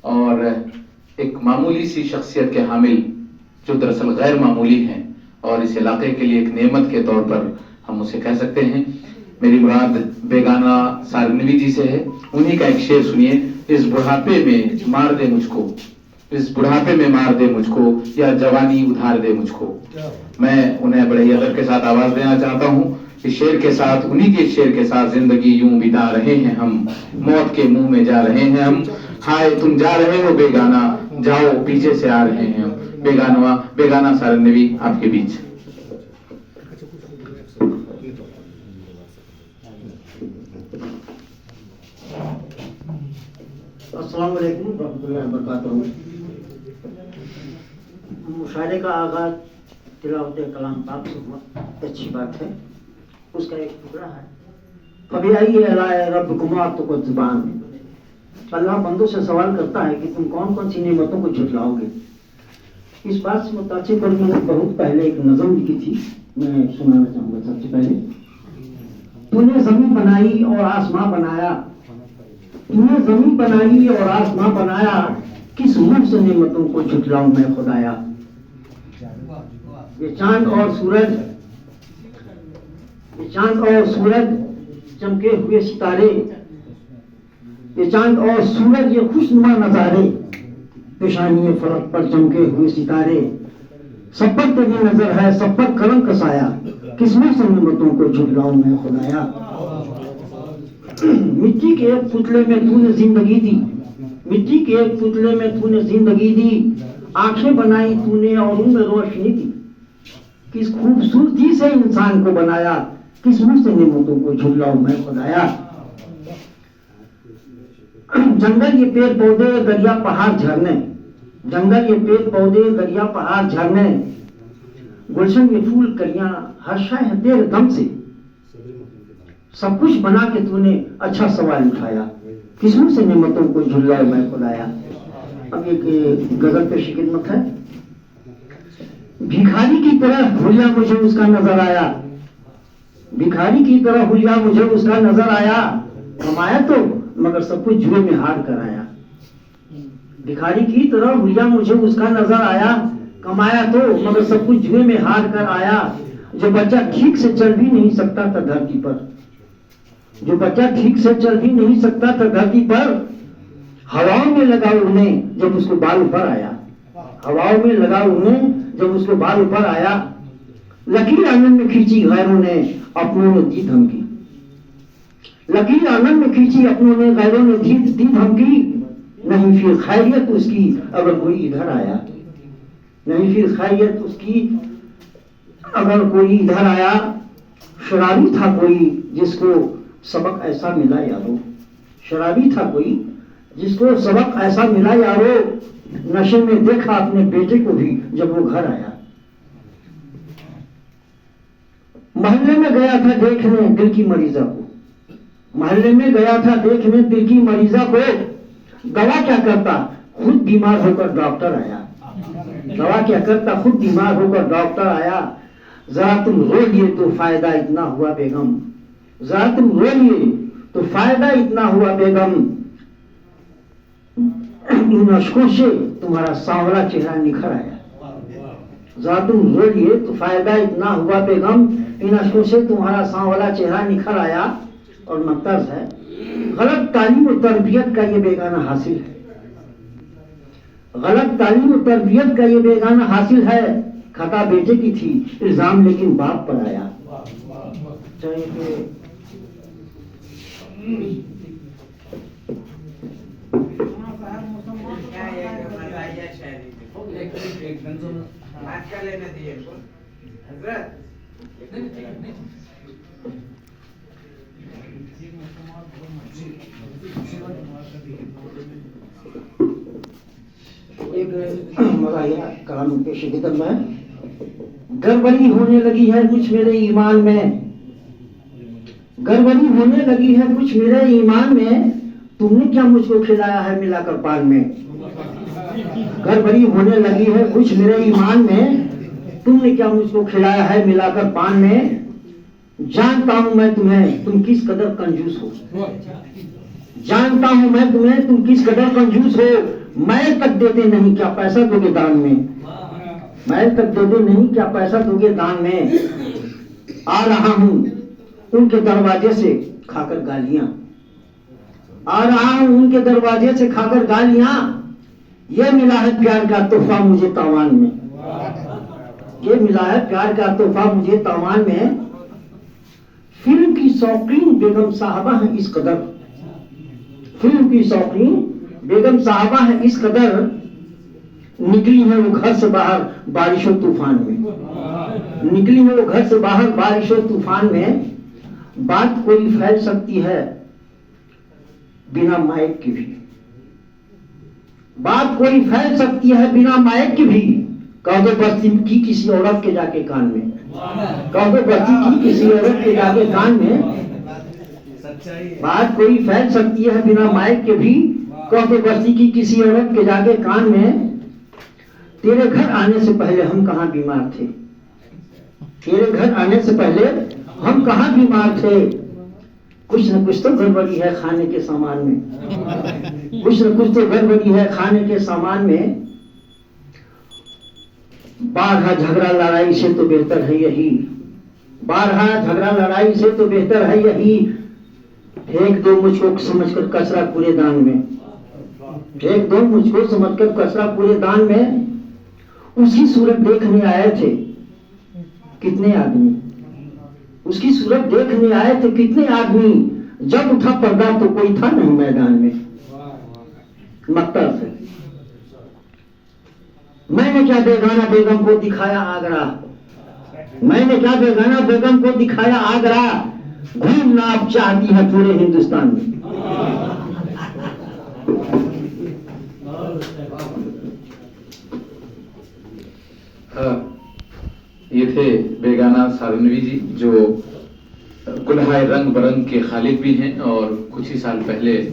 और एक मामूली सी शख्सियत के हामिल जो दरअसल गैर मामूली हैं और इस इलाके के लिए एक नेमत के तौर पर हम उसे कह सकते हैं। मेरी मुराद बेगाना सारनवी जी से है। उन्हीं का एक शेर सुनिए, इस बुढ़ापे में मार दे मुझको, इस बुढ़ापे में मार दे मुझको, या जवानी उधार दे मुझको। मैं उन्हें बड़े ही अदब के साथ आवाज देना चाहता हूँ। इस शेर के साथ, उन्हीं के शेर के साथ, जिंदगी यूं बिता रहे हैं हम, मौत के मुंह में जा रहे हैं हम। हाय तुम जा रहे हो बेगाना, जाओ पीछे से आ रहे हैं हम। बेगाना सारनवी आपके बीच। अस्सलाम वालेकुम रहमतुल्लाहि व बरकातहू। मुशायरे का आगाज तिलावत कलाम पाक से हुआ, अच्छी बात है। उसका एक टुकड़ा है, कभी आइए अलाए रब कुमार तो कुछ जुबान। अल्लाह बंदों से सवाल करता है कि तुम कौन कौन सी नेमतों को झुठलाओगे। इस बात से मुतासिर पर मैंने बहुत पहले एक नज़म लिखी थी, मैं सुनाना चाहूँगा। सबसे पहले, तूने जमीन बनाई और आसमां बनाया, तूने जमीन बनाई और आसमां बनाया, किस मुंह से नेमतों को झुठलाऊं मैं खुदाया। ये चांद और सूरज, ये चांद और सूरज चमके हुए सितारे, ये चांद और सूरज ये खुशनुमा नजारे, पेशानी फलक पर चमके हुए सितारे, सब पर तेरी नजर है, सब पर करम का साया, किसमें से नेमतों को झुठलाऊं मैं खुदाया। मिट्टी के एक पुतले में तूने जिंदगी दी, मिट्टी के एक पुतले में तूने जिंदगी दी, आंखें बनाई तूने और उनमें रोशनी दी, किस खूबसूरती से इंसान को बनाया, किस मुंह से नेमतों को झुठलाऊं मैं खुदाया। जंगल ये पेड़ पौधे दरिया पहाड़ झरने, जंगल ये पेड़ पौधे दरिया पहाड़ झरने, गुलशन ये फूल कलियां, हर शय है तेरे दम से, सब कुछ बना के तूने अच्छा सवाल उठाया, किस मुंह से नेमतों को झुठलाऊं मैं खुदाया। अब एक गजल पे खिदमत है। भिखारी की तरह हुलिया मुझे उसका नजर आया, भिखारी की तरह हुलिया मुझे उसका नजर आया, कमाया तो मगर सब कुछ जुए में हार कर आया। भिखारी की तरह हुलिया मुझे उसका नजर आया, कमाया तो मगर सब कुछ जुए में हार कर आया। जो बच्चा ठीक से चल भी नहीं सकता था धरती पर, जो बच्चा ठीक से चल भी नहीं सकता था धरती पर, हवाओं में लगा उड़ने जब उसको बाल ऊपर आया, हवाओं में लगा उड़ने जब उसको बाल ऊपर आया। लकीर आंगन में खींची गैरों ने, अपनों ने दी धमकी, लकीर आंगन में खींची अपनों ने, गैरों ने दी धमकी, नहीं फिर खैरियत उसकी अगर कोई इधर आया, नहीं फिर खैरियत उसकी अगर कोई इधर आया। शराबी था कोई जिसको सबक ऐसा मिला यारो, शराबी था कोई जिसको सबक ऐसा मिला यारो, नशे में देखा अपने बेटे को भी जब वो घर आया। मोहल्ले में गया था देखने दिल की मरीजा को, मोहल्ले में गया था देखने दिल की मरीजा को, दवा क्या करता खुद बीमार होकर डॉक्टर आया, दवा क्या करता खुद बीमार होकर डॉक्टर आया। जरा तुम रो लिए तो फायदा इतना हुआ बेगम, जरा तुम रो लिए तो फायदा इतना हुआ बेगम, इन अश्कों से तुम्हारा सांवला चेहरा निखर आया। जरा तुम रो लिए तो फायदा इतना हुआ बेगम, इन अश्कों से तुम्हारा सांवला चेहरा निखर आया। और मकतर्ज है, गलत तालीम और तरबियत का ये बेगाना हासिल है, गलत तालीम और तरबियत का ये बेगाना हासिल है। खता बेटे की थी इल्जाम लेकिन बाप पर आया। एक मज़ाहिया कलाम पेश खिदमत में, गड़बड़ी होने लगी है कुछ मेरे ईमान में, गड़बड़ी होने लगी है कुछ मेरे ईमान में, तुमने क्या मुझको खिलाया है मिलाकर पान में। गड़बड़ी होने लगी है कुछ मेरे ईमान में, तुमने क्या मुझको खिलाया है मिलाकर पान में। जानता हूं मैं तुम्हें, तुम किस कदर कंजूस हो, जानता हूं मैं तुम्हें, तुम किस कदर कंजूस हो। मैं तक देते नहीं, क्या पैसा दोगे दान में। मैं तक देते नहीं, क्या पैसा दोगे दान में। आ रहा हूं उनके दरवाजे से खाकर गालियां, आ रहा हूं उनके दरवाजे से खाकर गालियां। ये मिला है प्यार का तोहफा मुझे तावान में, ये मिला है प्यार का तोहफा मुझे तावान में। फिल्म की शौकीन बेगम साहबा है इस कदर, फिल्म की शौकीन बेगम साहबा है इस कदर, निकली है वो घर से बाहर बारिशों तूफान में, निकली है वो घर से बाहर बारिशों तूफान में। बात कोई फैल सकती है बिना माइक की भी, बात कोई फैल सकती है बिना माइक की भी। कह दो बस्ती की किसी औरत के जाके कान में, कह दो बस्ती की किसी औरत के जाके कान में। बात कोई फैल सकती है बिना माइक के भी, कह दो बस्ती की किसी औरत के जाके कान में। तेरे घर आने से पहले हम कहाँ बीमार थे, तेरे घर आने से पहले हम कहाँ बीमार थे। कुछ न कुछ तो गड़बड़ी है खाने के सामान में, कुछ न कुछ तो गड़बड़ी है खाने के सामान में। बारहा झगड़ा लड़ाई से तो बेहतर है यही, बारहा झगड़ा लड़ाई से तो बेहतर है यही। फेंक दो मुझको समझकर कचरा कूड़ेदान में, फेंक दो मुझको समझकर कचरा कूड़ेदान में। उसकी सूरत देखने आए थे कितने आदमी, उसकी सूरत देखने आए थे कितने आदमी। जब उठा पर्दा तो कोई था नहीं मैदान में। मक्ता से मैंने क्या बेगाना बेगम को दिखाया आगरा, मैंने क्या बेगाना बेगम को दिखाया आगरा। घूमना आप चाहती है पूरे हिंदुस्तान में। ये थे बेगाना सारनवी जी, जो कुल्हाए रंग बरंग के खालिक भी हैं और कुछ ही साल पहले